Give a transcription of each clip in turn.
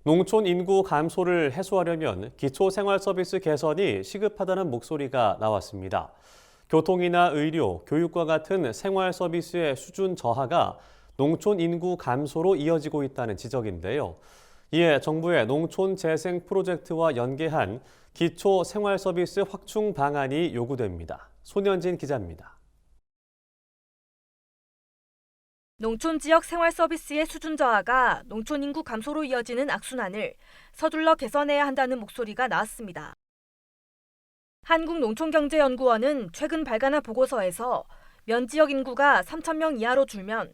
농촌 인구 감소를 해소하려면 기초생활서비스 개선이 시급하다는 목소리가 나왔습니다. 교통이나 의료, 교육과 같은 생활서비스의 수준 저하가 농촌 인구 감소로 이어지고 있다는 지적인데요. 이에 정부의 농촌 재생 프로젝트와 연계한 기초생활서비스 확충 방안이 요구됩니다. 손현진 기자입니다. 농촌 지역 생활 서비스의 수준 저하가 농촌 인구 감소로 이어지는 악순환을 서둘러 개선해야 한다는 목소리가 나왔습니다. 한국농촌경제연구원은 최근 발간한 보고서에서 면 지역 인구가 3,000명 이하로 줄면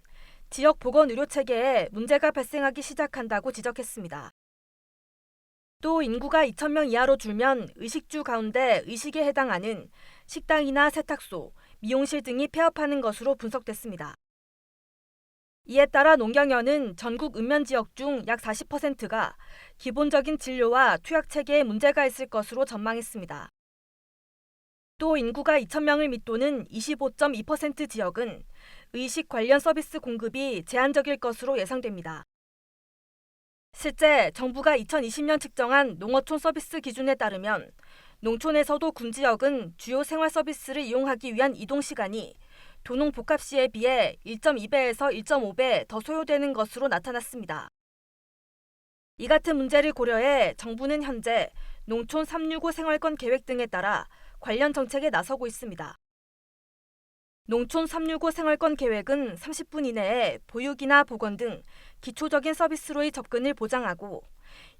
지역 보건의료체계에 문제가 발생하기 시작한다고 지적했습니다. 또 인구가 2,000명 이하로 줄면 의식주 가운데 의식에 해당하는 식당이나 세탁소, 미용실 등이 폐업하는 것으로 분석됐습니다. 이에 따라 농경연은 전국 읍면 지역 중 약 40%가 기본적인 진료와 투약 체계에 문제가 있을 것으로 전망했습니다. 또 인구가 2,000명을 밑도는 25.2% 지역은 의식 관련 서비스 공급이 제한적일 것으로 예상됩니다. 실제 정부가 2020년 측정한 농어촌 서비스 기준에 따르면 농촌에서도 군지역은 주요 생활 서비스를 이용하기 위한 이동 시간이 도농 복합 시에 비해 1.2배에서 1.5배 더 소요되는 것으로 나타났습니다. 이 같은 문제를 고려해 정부는 현재 농촌 365 생활권 계획 등에 따라 관련 정책에 나서고 있습니다. 농촌 365 생활권 계획은 30분 이내에 보육이나 보건 등 기초적인 서비스로의 접근을 보장하고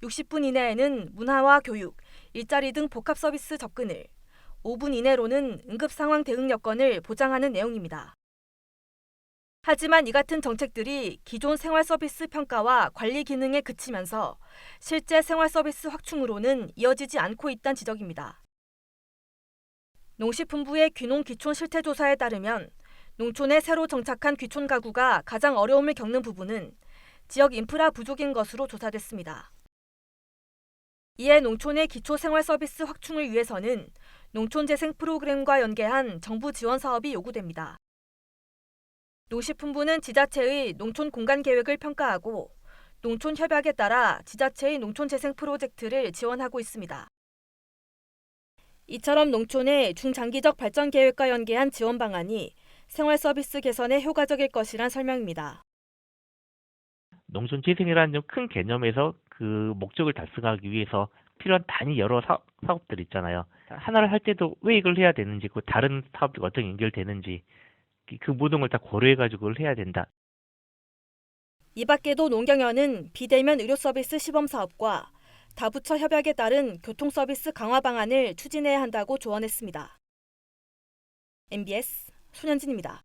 60분 이내에는 문화와 교육, 일자리 등 복합 서비스 접근을, 5분 이내로는 응급상황 대응 여건을 보장하는 내용입니다. 하지만 이 같은 정책들이 기존 생활 서비스 평가와 관리 기능에 그치면서 실제 생활 서비스 확충으로는 이어지지 않고 있다는 지적입니다. 농식품부의 귀농 귀촌 실태조사에 따르면 농촌에 새로 정착한 귀촌 가구가 가장 어려움을 겪는 부분은 지역 인프라 부족인 것으로 조사됐습니다. 이에 농촌의 기초 생활 서비스 확충을 위해서는 농촌 재생 프로그램과 연계한 정부 지원 사업이 요구됩니다. 농식품부는 지자체의 농촌 공간 계획을 평가하고 농촌 협약에 따라 지자체의 농촌 재생 프로젝트를 지원하고 있습니다. 이처럼 농촌의 중장기적 발전 계획과 연계한 지원 방안이 생활 서비스 개선에 효과적일 것이란 설명입니다. 농촌 재생이라는 좀 큰 개념에서 그 목적을 달성하기 위해서 필요한 단위 여러 사업들 있잖아요. 하나를 할 때도 왜 이걸 해야 되는지, 그 다른 사업들과 어떻게 연결되는지 그 모든 걸 다 고려해가지고 그걸 해야 된다. 이 밖에도 농경연은 비대면 의료 서비스 시범 사업과 다부처 협약에 따른 교통 서비스 강화 방안을 추진해야 한다고 조언했습니다. MBS 손현진입니다.